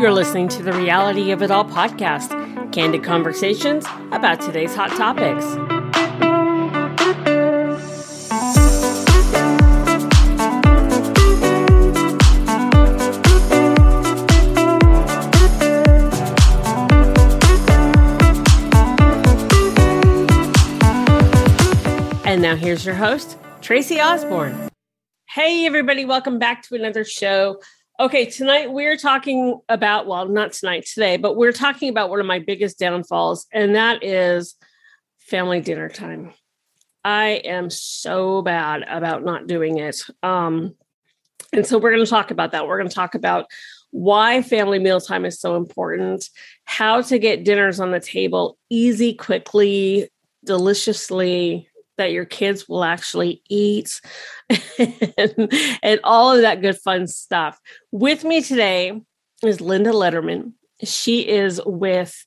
You're listening to the Reality of It All podcast, candid conversations about today's hot topics. And now here's your host, Tracy Osborne. Hey, everybody. Welcome back to another show. Okay, tonight we're talking about, well, not tonight, today, but we're talking about one of my biggest downfalls, and that is family dinner time. I am so bad about not doing it. And so we're going to talk about that. We're going to talk about why family mealtime is so important, how to get dinners on the table easy, quickly, deliciously, that your kids will actually eat, and all of that good fun stuff. With me today is Linda Lederman. She is with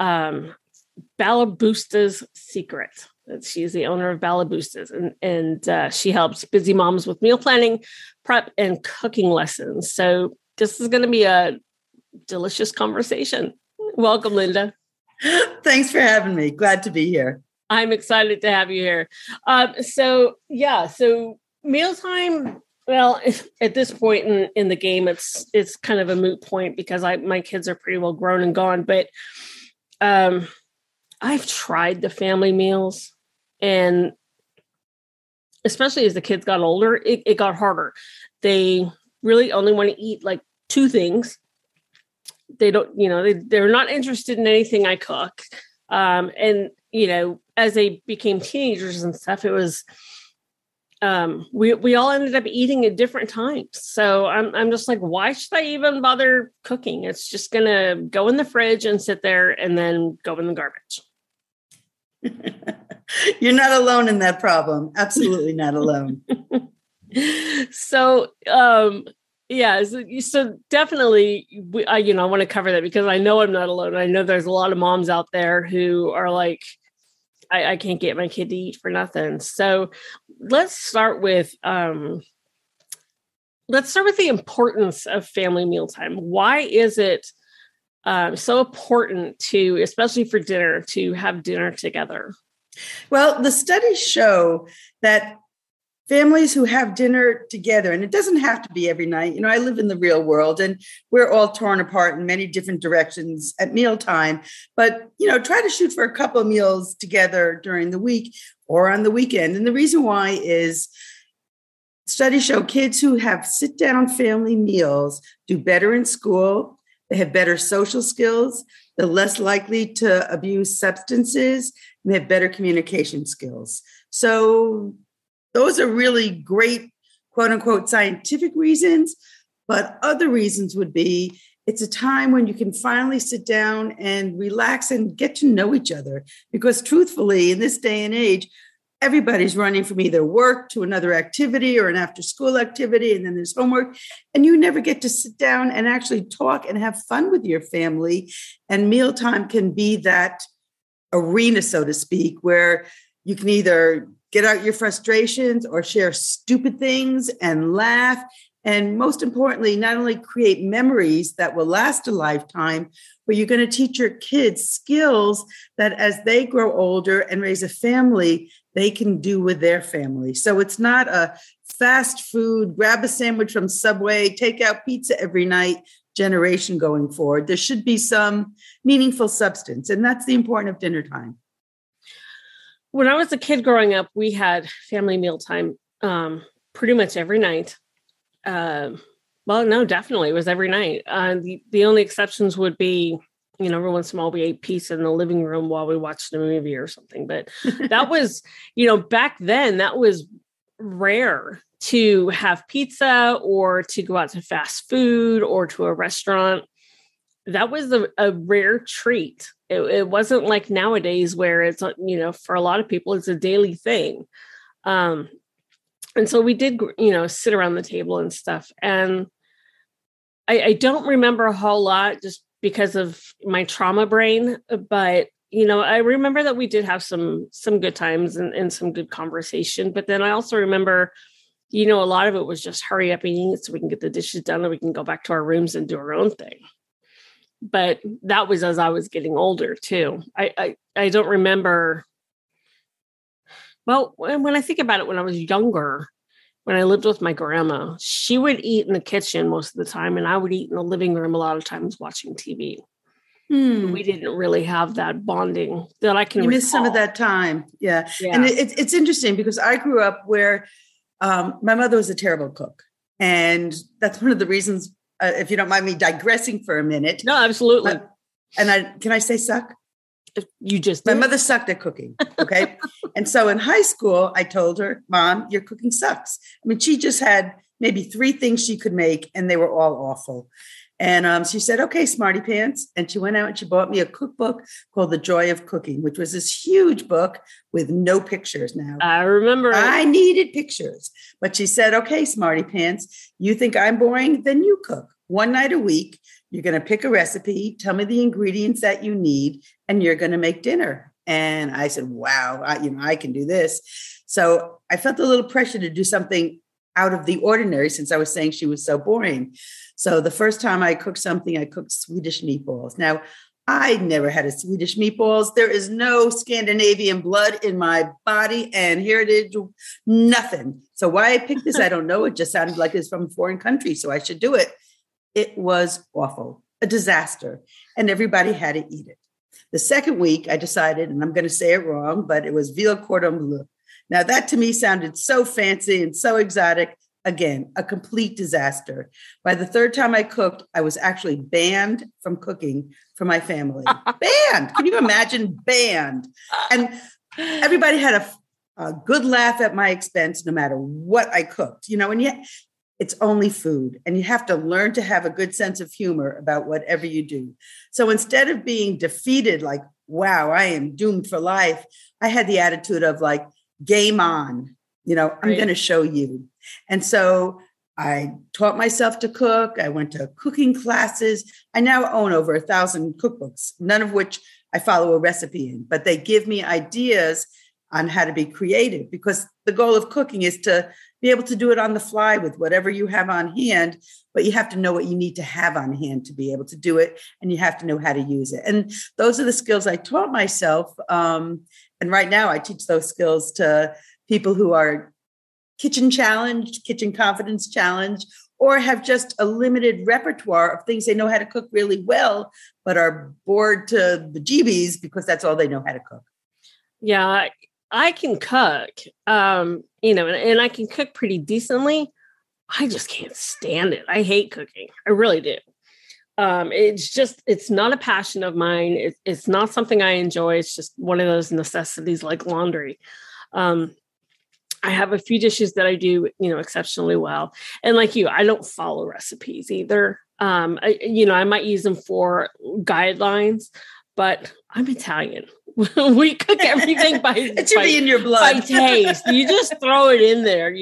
Balaboosta's Secret. She's the owner of Balaboosta's, and she helps busy moms with meal planning, prep, and cooking lessons. So this is going to be a delicious conversation. Welcome, Linda. Thanks for having me. Glad to be here. I'm excited to have you here. So mealtime, well, at this point in the game, it's kind of a moot point because my kids are pretty well grown and gone, but I've tried the family meals, and especially as the kids got older, it got harder. They really only want to eat like two things. They don't, they're not interested in anything I cook. And as they became teenagers and stuff, it was, we all ended up eating at different times. So I'm just like, why should I even bother cooking? It's just going to go in the fridge and sit there and then go in the garbage. You're not alone in that problem. Absolutely not alone. So, yeah, so definitely, I want to cover that because I know I'm not alone. I know there's a lot of moms out there who are like, I can't get my kid to eat for nothing. So let's start with the importance of family mealtime. Why is it so important to, especially for dinner, to have dinner together? Well, the studies show that families who have dinner together, and it doesn't have to be every night. I live in the real world and we're all torn apart in many different directions at mealtime. But, try to shoot for a couple of meals together during the week or on the weekend. And the reason why is studies show kids who have sit-down family meals do better in school. They have better social skills. They're less likely to abuse substances, and they have better communication skills. So those are really great, quote unquote, scientific reasons. But other reasons would be it's a time when you can finally sit down and relax and get to know each other. Because truthfully, in this day and age, everybody's running from either work to another activity or an after school activity. And then there's homework. And you never get to sit down and actually talk and have fun with your family. And mealtime can be that arena, so to speak, where you can either get out your frustrations or share stupid things and laugh. And most importantly, not only create memories that will last a lifetime, but you're going to teach your kids skills that as they grow older and raise a family, they can do with their family. So it's not a fast food, grab a sandwich from Subway, take out pizza every night generation going forward. There should be some meaningful substance. And that's the importance of dinner time. When I was a kid growing up, we had family mealtime pretty much every night. Well, no, definitely. It was every night. The only exceptions would be, every once in a while we ate pizza in the living room while we watched a movie or something. But that was, back then, that was rare to have pizza or to go out to fast food or to a restaurant. That was a rare treat. It wasn't like nowadays where it's, for a lot of people, it's a daily thing. And so we did, sit around the table and stuff. And I don't remember a whole lot just because of my trauma brain, but I remember that we did have some good times and some good conversation, but then I also remember, a lot of it was just hurry up and eat so we can get the dishes done and we can go back to our rooms and do our own thing. But that was as I was getting older too. I don't remember. Well, when I think about it, when I was younger, when I lived with my grandma, she would eat in the kitchen most of the time, and I would eat in the living room a lot of times watching TV. We didn't really have that bonding that I can recall. Miss some of that time. Yeah. And it's interesting because I grew up where my mother was a terrible cook. And that's one of the reasons, if you don't mind me digressing for a minute. No, absolutely. Can I say suck? You just My mother sucked at cooking. Okay. And so in high school, I told her, Mom, your cooking sucks. I mean, she just had maybe 3 things she could make and they were all awful. And she said, okay, smarty pants. And she went out and she bought me a cookbook called The Joy of Cooking, which was this huge book with no pictures now. I remember. I needed pictures. But she said, okay, smarty pants, you think I'm boring? Then you cook. One night a week, you're going to pick a recipe, tell me the ingredients that you need, and you're going to make dinner. And I said, wow, I can do this. So I felt a little pressure to do something out of the ordinary since I was saying she was so boring. So the first time I cooked something, I cooked Swedish meatballs. Now, I never had a Swedish meatballs. There is no Scandinavian blood in my body. And here it is, nothing. So why I picked this, I don't know. It just sounded like it's from a foreign country, so I should do it. It was awful, a disaster. And everybody had to eat it. The second week, I decided, and I'm going to say it wrong, but it was veal cordon bleu. Now, that to me sounded so fancy and so exotic. Again, a complete disaster. By the third time I cooked, I was actually banned from cooking for my family. Banned. Can you imagine? Banned. And everybody had a good laugh at my expense, no matter what I cooked. And yet it's only food. And you have to learn to have a good sense of humor about whatever you do. So instead of being defeated, like, wow, I am doomed for life, I had the attitude of like, game on, I'm going to show you. And so I taught myself to cook. I went to cooking classes. I now own over 1,000 cookbooks, none of which I follow a recipe in, but they give me ideas on how to be creative, because the goal of cooking is to be able to do it on the fly with whatever you have on hand, but you have to know what you need to have on hand to be able to do it. And you have to know how to use it. And those are the skills I taught myself. And right now I teach those skills to people who are kitchen challenged, kitchen confidence challenged, or have just a limited repertoire of things they know how to cook really well, but are bored to the bejeebies because that's all they know how to cook. Yeah, I can cook, and I can cook pretty decently. I just can't stand it. I hate cooking. I really do. It's not a passion of mine. It's not something I enjoy. It's just one of those necessities like laundry. I have a few dishes that I do, exceptionally well. And like you, I don't follow recipes either. I might use them for guidelines, but I'm Italian. We cook everything by it should be in your blood. By taste. You just throw it in there,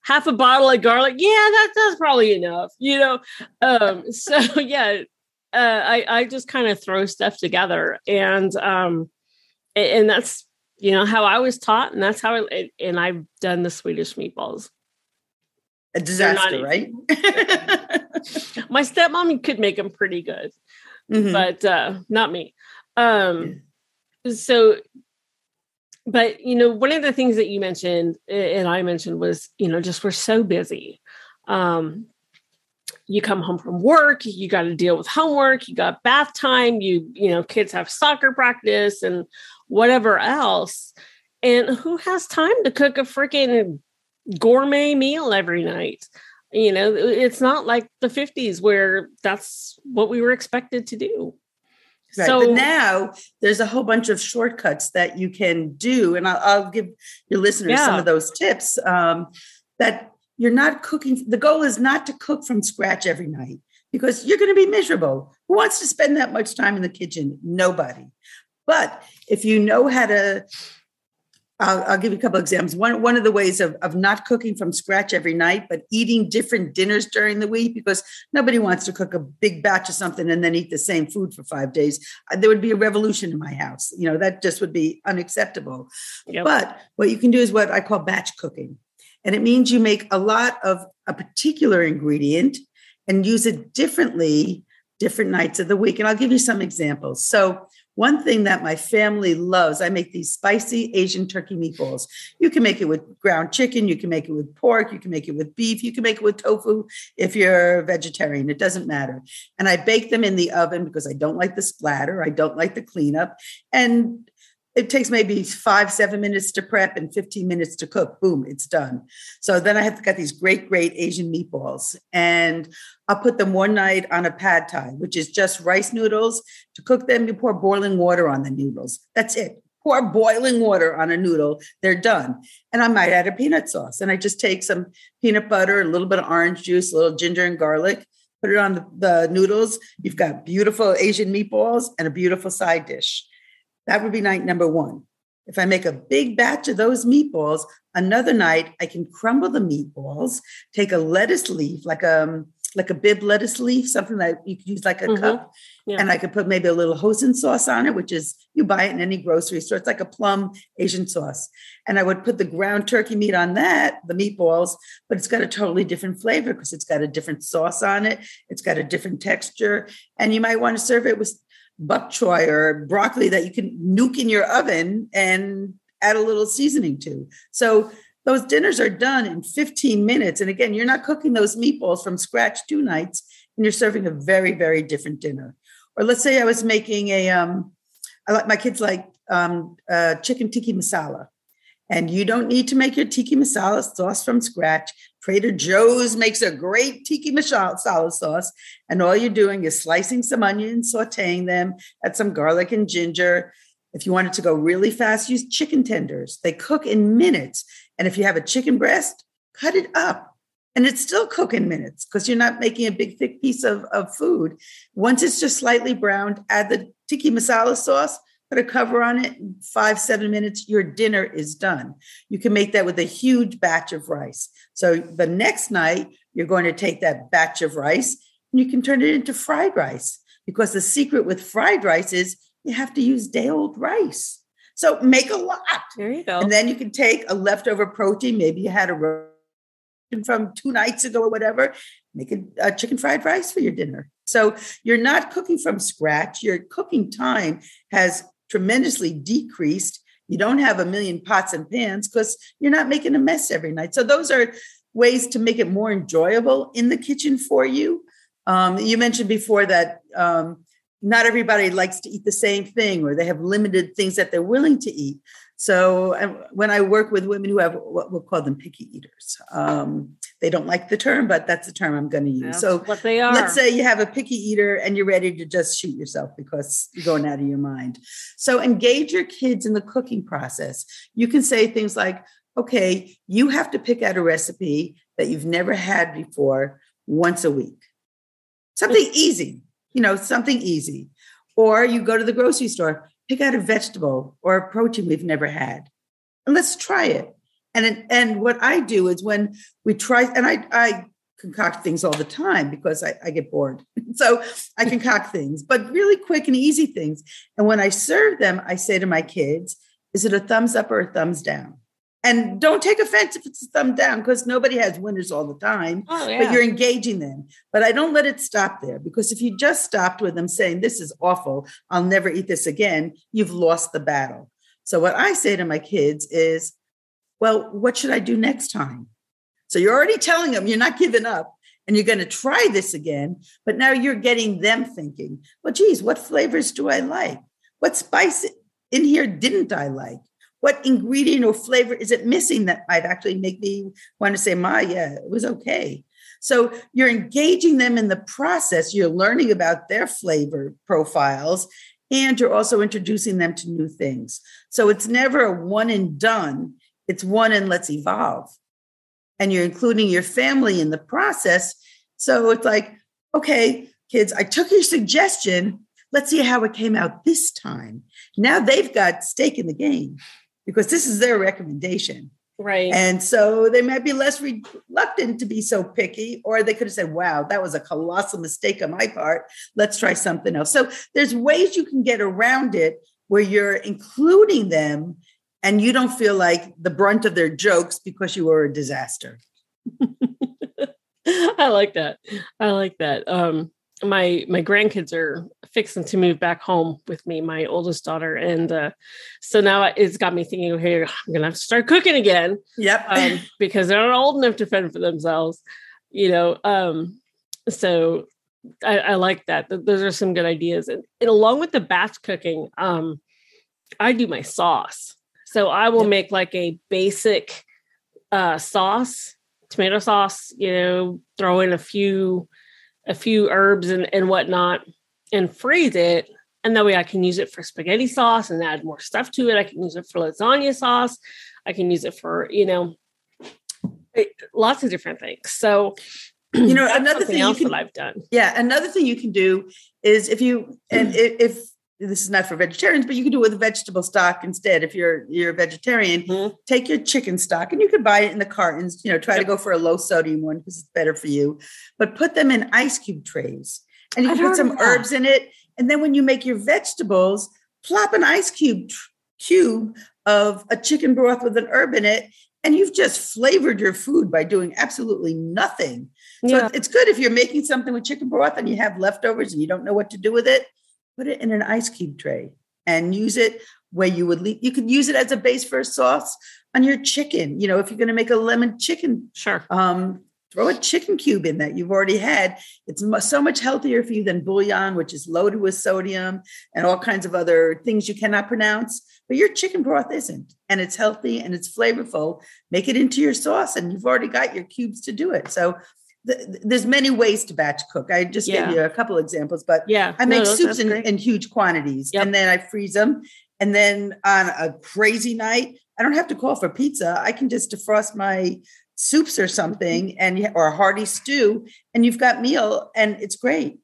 half a bottle of garlic. Yeah, that's probably enough, So yeah, I just kind of throw stuff together, and that's how I was taught, and that's how and I've done the Swedish meatballs. A disaster, right? My stepmom could make them pretty good, but not me. So, but, one of the things that you mentioned and I mentioned was, just we're so busy. You come home from work, you got to deal with homework, you got bath time, kids have soccer practice and whatever else. And who has time to cook a freaking gourmet meal every night? It's not like the 50s where that's what we were expected to do. Right. So, but now there's a whole bunch of shortcuts that you can do. And I'll give your listeners some of those tips that you're not cooking. The goal is not to cook from scratch every night because you're going to be miserable. Who wants to spend that much time in the kitchen? Nobody. But if you know how to I'll give you a couple of examples. One of the ways of not cooking from scratch every night, but eating different dinners during the week, because nobody wants to cook a big batch of something and then eat the same food for 5 days. There would be a revolution in my house. That just would be unacceptable. Yep. But what you can do is what I call batch cooking. And it means you make a lot of a particular ingredient and use it differently different nights of the week. And I'll give you some examples. So one thing that my family loves, I make these spicy Asian turkey meatballs. You can make it with ground chicken. You can make it with pork. You can make it with beef. You can make it with tofu if you're a vegetarian. It doesn't matter. And I bake them in the oven because I don't like the splatter. I don't like the cleanup. And it takes maybe 5-7 minutes to prep and 15 minutes to cook. Boom, it's done. So then I have got these great Asian meatballs, and I'll put them one night on a pad thai, which is just rice noodles. To cook them, you pour boiling water on the noodles. That's it. Pour boiling water on a noodle. They're done. And I might add a peanut sauce. And I just take some peanut butter, a little bit of orange juice, a little ginger and garlic, put it on the noodles. You've got beautiful Asian meatballs and a beautiful side dish. That would be night number one. If I make a big batch of those meatballs, another night I can crumble the meatballs, take a lettuce leaf, like a bib lettuce leaf, something that you could use like a cup. Yeah. And I could put maybe a little hoisin sauce on it, which is, you buy it in any grocery store. It's like a plum Asian sauce. And I would put the ground turkey meat on that, the meatballs, but it's got a totally different flavor because it's got a different sauce on it. It's got a different texture. And you might want to serve it with bok choy or broccoli that you can nuke in your oven and add a little seasoning to. So those dinners are done in 15 minutes. And again, you're not cooking those meatballs from scratch 2 nights, and you're serving a very, very different dinner. Or let's say I was making my kids like chicken tikka masala. And you don't need to make your tikka masala sauce from scratch. Trader Joe's makes a great tikka masala sauce. And all you're doing is slicing some onions, sauteing them, add some garlic and ginger. If you want it to go really fast, use chicken tenders. They cook in minutes. And if you have a chicken breast, cut it up. And it's still cook in minutes because you're not making a big, thick piece of food. Once it's just slightly browned, add the tikka masala sauce, put a cover on it, in 5-7 minutes, your dinner is done. You can make that with a huge batch of rice. So the next night, you're going to take that batch of rice and you can turn it into fried rice, because the secret with fried rice is you have to use day-old rice. So make a lot. There you go. And then you can take a leftover protein. Maybe you had a from 2 nights ago or whatever, make a chicken fried rice for your dinner. So you're not cooking from scratch. Your cooking time has tremendously decreased. You don't have a million pots and pans because you're not making a mess every night. So those are ways to make it more enjoyable in the kitchen for you. You mentioned before that not everybody likes to eat the same thing, or they have limited things that they're willing to eat. So when I work with women who have what we'll call them picky eaters, they don't like the term, but that's the term I'm going to use. That's so what they are. Let's say you have a picky eater and you're ready to just shoot yourself because you're going out of your mind. So engage your kids in the cooking process. You can say things like, okay, you have to pick out a recipe that you've never had before once a week. Something easy, something easy. Or you go to the grocery store, pick out a vegetable or a protein we've never had, and let's try it. And what I do is when we try, and I concoct things all the time because I get bored. So I concoct things, but really quick and easy things. And when I serve them, I say to my kids, is it a thumbs up or a thumbs down? And don't take offense if it's a thumb down, because nobody has winners all the time, but you're engaging them. But I don't let it stop there, because if you just stopped with them saying, this is awful, I'll never eat this again, you've lost the battle. So what I say to my kids is, well, what should I do next time? So you're already telling them you're not giving up and you're going to try this again, but now you're getting them thinking, well, geez, what flavors do I like? What spice in here didn't I like? What ingredient or flavor is it missing that might actually make me want to say, yeah, it was okay. So you're engaging them in the process. You're learning about their flavor profiles, and you're also introducing them to new things. So it's never a one and done. It's one and let's evolve. And you're including your family in the process. So it's like, okay, kids, I took your suggestion. Let's see how it came out this time. Now they've got stake in the game. because this is their recommendation. Right. And so they might be less reluctant to be so picky, or they could have said, wow, that was a colossal mistake on my part. Let's try something else. So there's ways you can get around it where you're including them and you don't feel like the brunt of their jokes because you were a disaster. I like that. My grandkids are fixing to move back home with me, my oldest daughter. And so now it's got me thinking, okay, I'm going to have to start cooking again. Yep. Because they're not old enough to fend for themselves, so I like that. Those are some good ideas. And along with the batch cooking, I do my sauce. So I will make like a basic sauce, tomato sauce, throw in a few herbs and whatnot and freeze it. And that way I can use it for spaghetti sauce and add more stuff to it. I can use it for lasagna sauce. I can use it for, lots of different things. So, another thing that I've done. Yeah. Another thing you can do is if this is not for vegetarians, but you can do it with vegetable stock instead. If you're a vegetarian, take your chicken stock, and you could buy it in the cartons, try to go for a low sodium one because it's better for you, but put them in ice cube trays, and you can put some herbs in it. And then when you make your vegetables, plop an ice cube of a chicken broth with an herb in it. And you've just flavored your food by doing absolutely nothing. So it's good if you're making something with chicken broth and you have leftovers and you don't know what to do with it. Put it in an ice cube tray and use it where you would you could use it as a base for a sauce on your chicken. If you're going to make a lemon chicken, sure. Throw a chicken cube in that you've already had. It's so much healthier for you than bouillon, which is loaded with sodium and all kinds of other things you cannot pronounce. But your chicken broth isn't, and it's healthy and it's flavorful. Make it into your sauce, and you've already got your cubes to do it. So there's many ways to batch cook. I just gave you a couple examples, but I make soups in huge quantities, and then I freeze them. And then on a crazy night, I don't have to call for pizza. I can just defrost my soups or something or a hearty stew, and you've got meal, and it's great.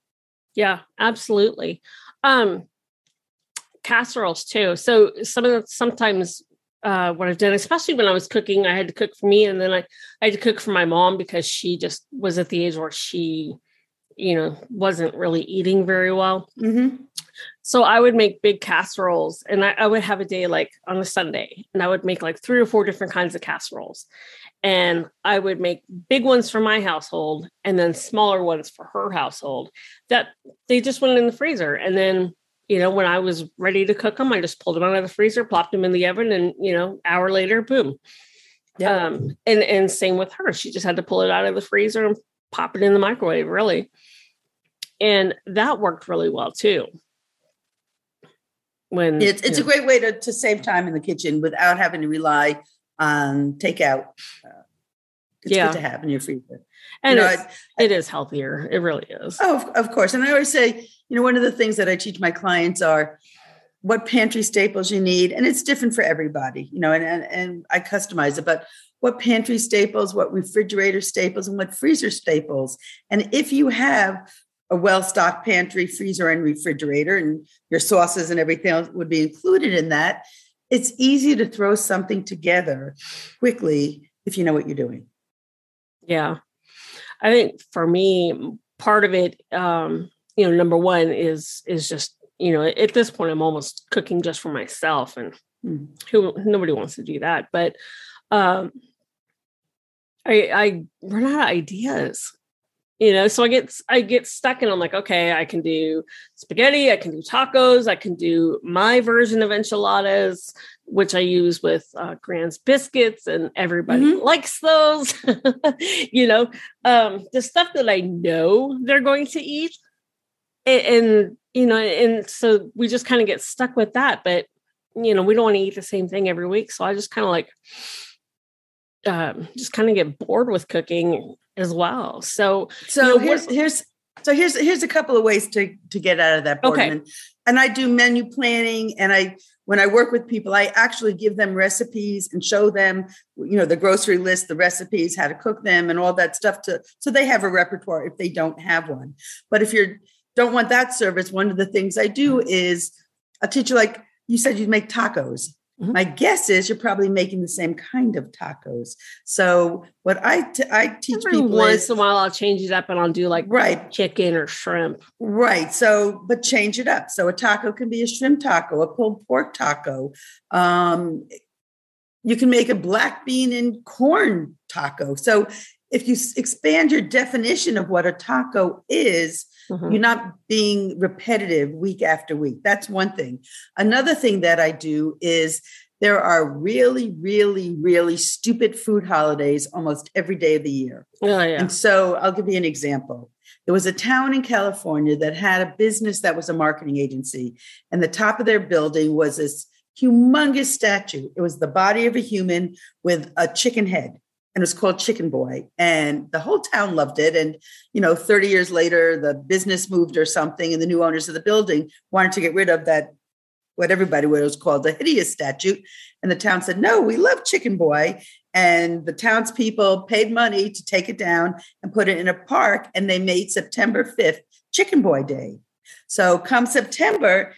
Yeah, absolutely. Casseroles too. So sometimes what I've done, especially when I was cooking, I had to cook for me, and then I had to cook for my mom because she just was at the age where she, wasn't really eating very well. Mm-hmm. So I would make big casseroles, and I would have a day like on a Sunday, and I would make like 3 or 4 different kinds of casseroles. And I would make big ones for my household and then smaller ones for her household that they just went in the freezer. And then, when I was ready to cook them, I just pulled them out of the freezer, plopped them in the oven, and, hour later, boom. Yeah. And same with her. She just had to pull it out of the freezer and pop it in the microwave, really. And that worked really well too. When it's a great way to save time in the kitchen without having to rely on takeout. It's good to have in your freezer. And it is healthier. It really is. Oh, of course. And I always say, one of the things that I teach my clients are what pantry staples you need. And it's different for everybody, and I customize it, but what pantry staples, what refrigerator staples, and what freezer staples. And if you have a well-stocked pantry, freezer, and refrigerator, and your sauces and everything else would be included in that, it's easy to throw something together quickly if you know what you're doing. Yeah. I think for me, part of it, number one is just, at this point, I'm almost cooking just for myself, and nobody wants to do that. But I run out of ideas. So I get stuck, and I'm like, okay, I can do spaghetti, I can do tacos, I can do my version of enchiladas, which I use with Grand's biscuits, and everybody likes those. The stuff that I know they're going to eat, and so we just kind of get stuck with that. But we don't want to eat the same thing every week, so I just kind of get bored with cooking as well. So here's a couple of ways to get out of that boredom. Okay. And I do menu planning, and when I work with people, I actually give them recipes and show them, the grocery list, the recipes, how to cook them, and all that stuff so they have a repertoire if they don't have one. But if you don't want that service, one of the things I do is I'll teach you, like you said, you make tacos. My guess is you're probably making the same kind of tacos. So what I teach Every people once is, in a while I'll change it up and I'll do like right, chicken or shrimp. right. So, but change it up. So a taco can be a shrimp taco, a pulled pork taco. You can make a black bean and corn taco. So if you expand your definition of what a taco is, you're not being repetitive week after week. That's one thing. Another thing that I do is there are really, really, really stupid food holidays almost every day of the year. Oh, yeah. And so I'll give you an example. There was a town in California that had a business that was a marketing agency, and the top of their building was this humongous statue. It was the body of a human with a chicken head. And it was called Chicken Boy. And the whole town loved it. And, 30 years later, the business moved or something, and the new owners of the building wanted to get rid of that, what everybody was called the hideous statue. And the town said, no, we love Chicken Boy. And the townspeople paid money to take it down and put it in a park. And they made September 5th Chicken Boy Day. So come September,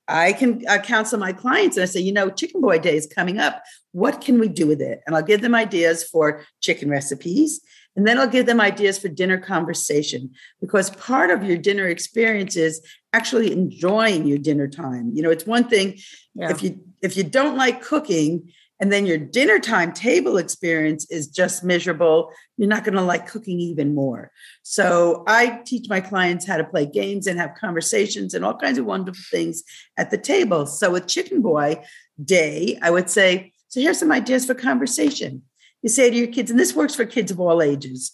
I can counsel my clients and I say, Chicken Boy Day is coming up. What can we do with it? And I'll give them ideas for chicken recipes. And then I'll give them ideas for dinner conversation, because part of your dinner experience is actually enjoying your dinner time. It's one thing if you don't like cooking, and then your dinner time table experience is just miserable, you're not going to like cooking even more. So I teach my clients how to play games and have conversations and all kinds of wonderful things at the table. So with Chicken Boy Day, I would say, so here's some ideas for conversation. You say to your kids, and this works for kids of all ages,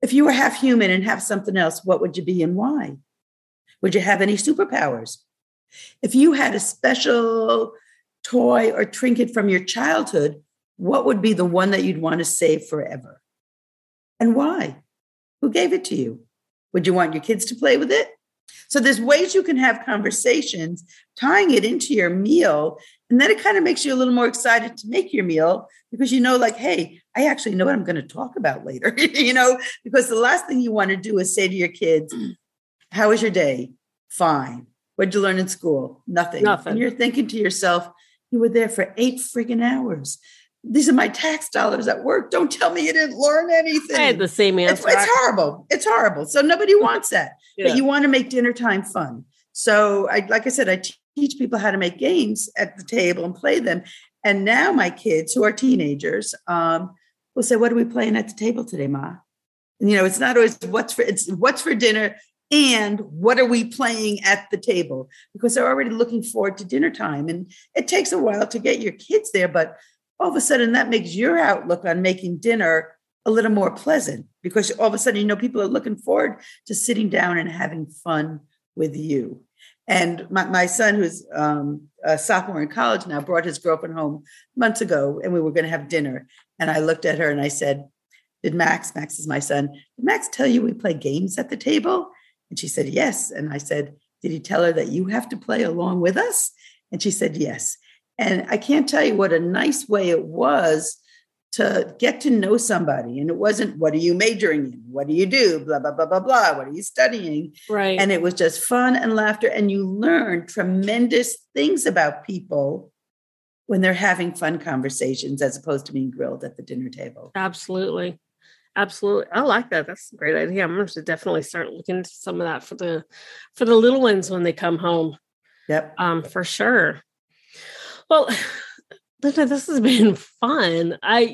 if you were half human and half something else, what would you be and why? Would you have any superpowers? If you had a special toy or trinket from your childhood, what would be the one that you'd want to save forever? And why? Who gave it to you? Would you want your kids to play with it? So there's ways you can have conversations, tying it into your meal. And then it kind of makes you a little more excited to make your meal, because hey, I actually know what I'm going to talk about later, because the last thing you want to do is say to your kids, how was your day? Fine. What'd you learn in school? Nothing. And you're thinking to yourself, you were there for 8 friggin' hours. These are my tax dollars at work. Don't tell me you didn't learn anything. I had the same answer. It's horrible. It's horrible. So nobody wants that. But you want to make dinner time fun. So like I said, I teach people how to make games at the table and play them. And now my kids, who are teenagers, will say, what are we playing at the table today, Ma? And, it's not always what's for dinner and what are we playing at the table, because they're already looking forward to dinner time. And it takes a while to get your kids there, but all of a sudden that makes your outlook on making dinner a little more pleasant, because all of a sudden, people are looking forward to sitting down and having fun with you. And my son, who's a sophomore in college now, brought his girlfriend home months ago, and we were going to have dinner. And I looked at her and I said, did Max is my son, did Max tell you we play games at the table? And she said, yes. And I said, did he tell her that you have to play along with us? And she said, yes. And I can't tell you what a nice way it was to get to know somebody. And it wasn't, what are you majoring in? What do you do? Blah, blah, blah, blah, blah. What are you studying? Right. And it was just fun and laughter. And you learn tremendous things about people when they're having fun conversations, as opposed to being grilled at the dinner table. Absolutely. Absolutely. I like that. That's a great idea. I'm going to definitely start looking into some of that for the little ones when they come home. Yep. For sure. Well, Linda, this has been fun. I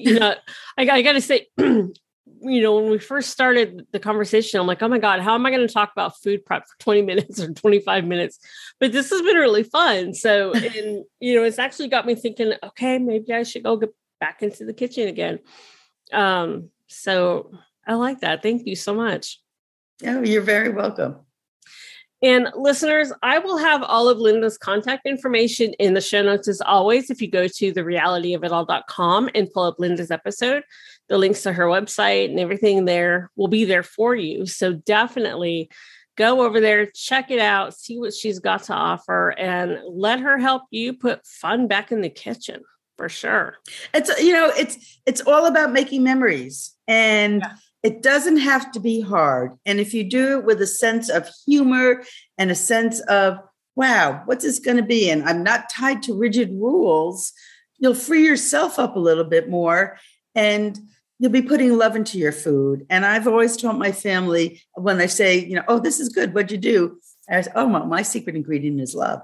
got to say, when we first started the conversation, I'm like, oh my God, how am I going to talk about food prep for 20 minutes or 25 minutes? But this has been really fun. So, and it's actually got me thinking, okay, maybe I should go get back into the kitchen again. So I like that. Thank you so much. Oh, you're very welcome. And listeners, I will have all of Linda's contact information in the show notes as always. If you go to therealityofitall.com and pull up Linda's episode, the links to her website and everything there will be there for you. So definitely go over there, check it out, see what she's got to offer, and let her help you put fun back in the kitchen. For sure. It's all about making memories, and it doesn't have to be hard. And if you do it with a sense of humor and a sense of wow, what's this going to be? And I'm not tied to rigid rules. You'll free yourself up a little bit more, and you'll be putting love into your food. And I've always told my family when they say, oh, this is good, what'd you do? I say, oh, my secret ingredient is love.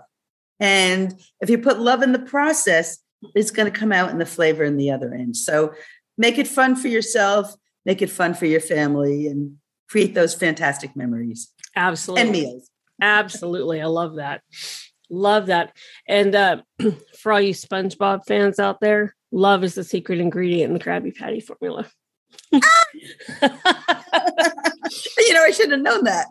And if you put love in the process, it's going to come out in the flavor in the other end. So make it fun for yourself, make it fun for your family, and create those fantastic memories. Absolutely. And meals. Absolutely. I love that. Love that. And for all you SpongeBob fans out there, love is the secret ingredient in the Krabby Patty formula. I should have known that.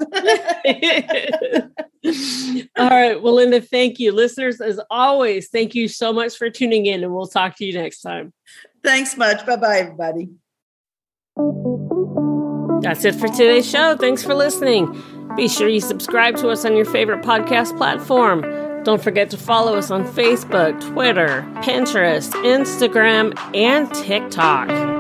All right. Well, Linda, thank you. Listeners, as always, thank you so much for tuning in, and we'll talk to you next time. Thanks much. Bye-bye, everybody. That's it for today's show. Thanks for listening. Be sure you subscribe to us on your favorite podcast platform. Don't forget to follow us on Facebook, Twitter, Pinterest, Instagram, and TikTok.